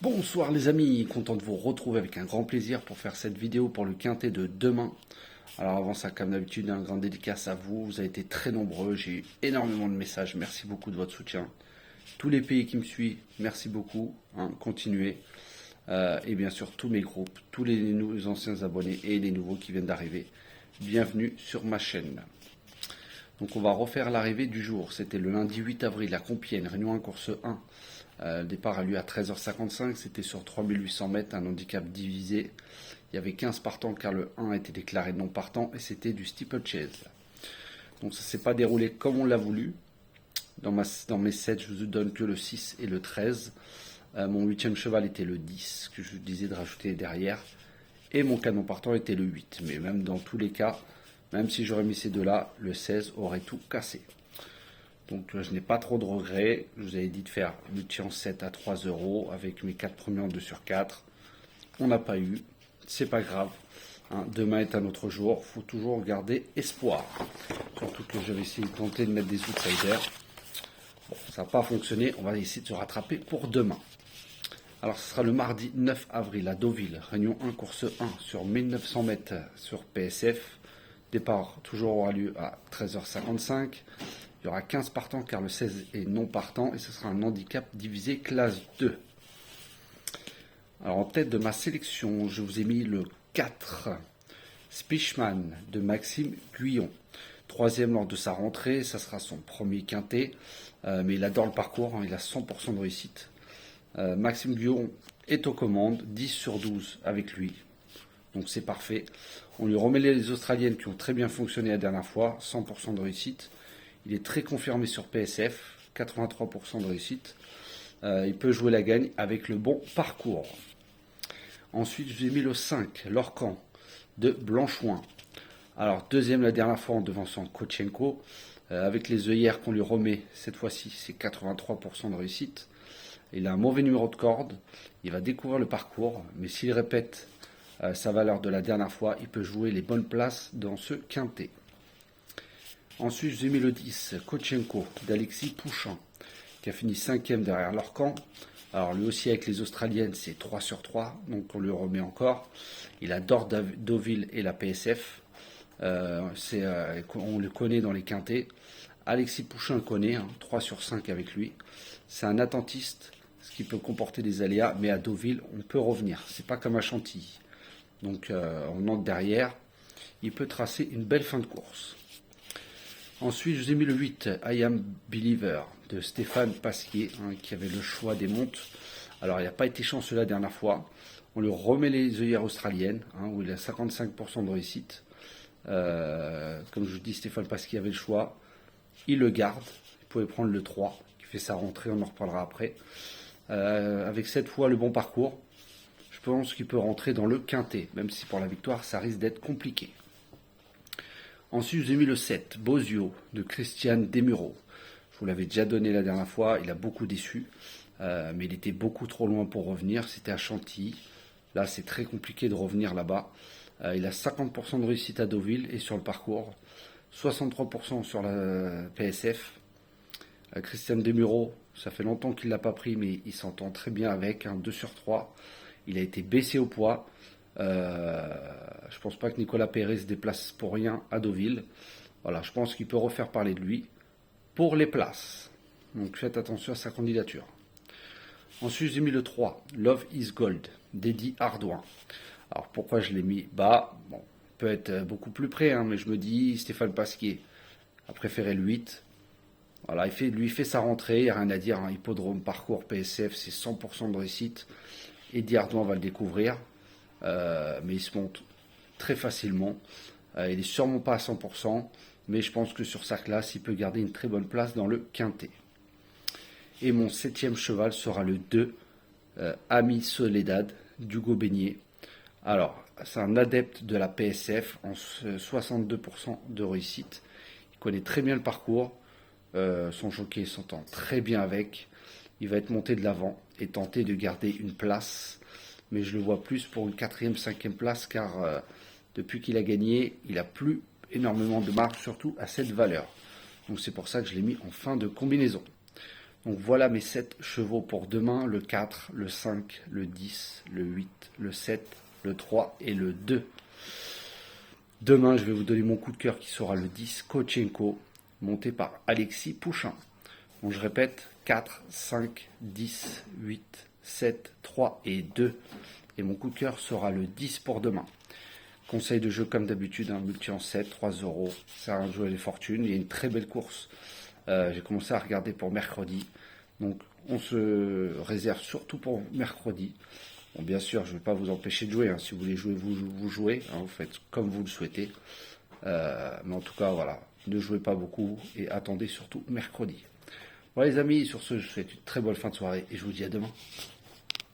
Bonsoir les amis, content de vous retrouver avec un grand plaisir pour faire cette vidéo pour le quintet de demain. Alors avant ça, comme d'habitude, un grand dédicace à vous, vous avez été très nombreux, j'ai eu énormément de messages, merci beaucoup de votre soutien. Tous les pays qui me suivent, merci beaucoup, continuez. Et bien sûr tous mes groupes, tous les anciens abonnés et les nouveaux qui viennent d'arriver, bienvenue sur ma chaîne. Donc on va refaire l'arrivée du jour, c'était le lundi 8 avril à Compiègne, Réunion 1, course 1. Le départ a lieu à 13h55, c'était sur 3800 mètres, un handicap divisé. Il y avait 15 partants car le 1 a été déclaré non partant et c'était du steeplechase. Donc ça ne s'est pas déroulé comme on l'a voulu. Dans mes 7, je vous donne que le 6 et le 13. Mon 8e cheval était le 10, que je vous disais de rajouter derrière. Et mon canon partant était le 8. Mais même dans tous les cas, même si j'aurais mis ces deux-là, le 16 aurait tout cassé. Donc je n'ai pas trop de regrets. Je vous avais dit de faire multi en 7 à 3 euros avec mes 4 premiers en 2 sur 4. On n'a pas eu. C'est pas grave. Demain est un autre jour. Il faut toujours garder espoir. Surtout que je vais essayer de tenter de mettre des outsiders. Bon, ça n'a pas fonctionné. On va essayer de se rattraper pour demain. Alors ce sera le mardi 9 avril à Deauville. Réunion 1, course 1 sur 1900 mètres sur PSF. Départ toujours aura lieu à 13h55. Il y aura 15 partants car le 16 est non partant et ce sera un handicap divisé classe 2. Alors en tête de ma sélection, je vous ai mis le 4, Spichman de Maxime Guyon. Troisième lors de sa rentrée, ça sera son premier quintet, mais il adore le parcours, il a 100% de réussite. Maxime Guyon est aux commandes, 10 sur 12 avec lui, donc c'est parfait. On lui remet les Australiennes qui ont très bien fonctionné la dernière fois, 100% de réussite. Il est très confirmé sur PSF, 83% de réussite. Il peut jouer la gagne avec le bon parcours. Ensuite, je vous ai mis le 5, Lorcan de Blanchouin. Alors, deuxième la dernière fois en devançant Kochenko. Avec les œillères qu'on lui remet, cette fois-ci, c'est 83% de réussite. Il a un mauvais numéro de corde. Il va découvrir le parcours. Mais s'il répète sa valeur de la dernière fois, il peut jouer les bonnes places dans ce quintet. Ensuite, je vous ai mis le 10, Kochenko d'Alexis Pouchin, qui a fini 5e derrière Lorcan. Alors lui aussi avec les Australiennes, c'est 3 sur 3, donc on lui remet encore. Il adore Deauville et la PSF. On le connaît dans les quintets. Alexis Pouchin connaît, 3 sur 5 avec lui. C'est un attentiste, ce qui peut comporter des aléas, mais à Deauville, on peut revenir. C'est pas comme à Chantilly. Donc on entre derrière, il peut tracer une belle fin de course. Ensuite, je vous ai mis le 8, I Am Believer, de Stéphane Pasquier, qui avait le choix des montes. Alors, il n'a pas été chanceux la dernière fois. On lui remet les œillères australiennes, où il a 55% de réussite. Comme je vous dis, Stéphane Pasquier avait le choix. Il le garde. Il pouvait prendre le 3, qui fait sa rentrée, on en reparlera après. Avec cette fois le bon parcours, je pense qu'il peut rentrer dans le quintet, même si pour la victoire, ça risque d'être compliqué. Ensuite, je vous ai mis le 7, Bozio, de Christian Desmureaux. Je vous l'avais déjà donné la dernière fois, il a beaucoup déçu, mais il était beaucoup trop loin pour revenir, c'était à Chantilly. Là, c'est très compliqué de revenir là-bas. Il a 50% de réussite à Deauville et sur le parcours, 63% sur la PSF. Christian Desmureaux, ça fait longtemps qu'il ne l'a pas pris, mais il s'entend très bien avec, 2 sur 3. Il a été baissé au poids. Je pense pas que Nicolas Pérez se déplace pour rien à Deauville. Voilà, je pense qu'il peut refaire parler de lui pour les places. Donc faites attention à sa candidature. Ensuite, j'ai mis le 3, Love is Gold, d'Eddie Ardouin. Alors pourquoi je l'ai mis bas? Bon, peut être beaucoup plus près, mais je me dis, Stéphane Pasquier a préféré le 8. Voilà, lui fait sa rentrée, il n'y a rien à dire. Hippodrome, parcours, PSF, c'est 100% de réussite. Eddie Ardouin va le découvrir. Mais il se monte très facilement. Il n'est sûrement pas à 100%, mais je pense que sur sa classe, il peut garder une très bonne place dans le quintet. Et mon 7e cheval sera le 2, Ami Soledad, d'Hugo Beignet. Alors, c'est un adepte de la PSF en 62% de réussite. Il connaît très bien le parcours. Son jockey s'entend très bien avec. Il va être monté de l'avant et tenter de garder une place. Mais je le vois plus pour une 4e, 5e place, car depuis qu'il a gagné, il n'a plus énormément de marge, surtout à cette valeur. Donc c'est pour ça que je l'ai mis en fin de combinaison. Donc voilà mes 7 chevaux pour demain, le 4, le 5, le 10, le 8, le 7, le 3 et le 2. Demain, je vais vous donner mon coup de cœur qui sera le 10, Kochenko, monté par Alexis Pouchin. Donc je répète, 4, 5, 10, 8, 7, 3 et 2. Et mon coup de cœur sera le 10 pour demain. Conseil de jeu comme d'habitude, un multi en 7, 3 euros. C'est un jeu à les fortunes. Il y a une très belle course. J'ai commencé à regarder pour mercredi. Donc on se réserve surtout pour mercredi. Bon, bien sûr, je ne vais pas vous empêcher de jouer. Hein. Si vous voulez jouer, vous jouez. Hein. Vous faites comme vous le souhaitez. Mais en tout cas, voilà. Ne jouez pas beaucoup et attendez surtout mercredi. Voilà les amis, sur ce, je vous souhaite une très bonne fin de soirée et je vous dis à demain.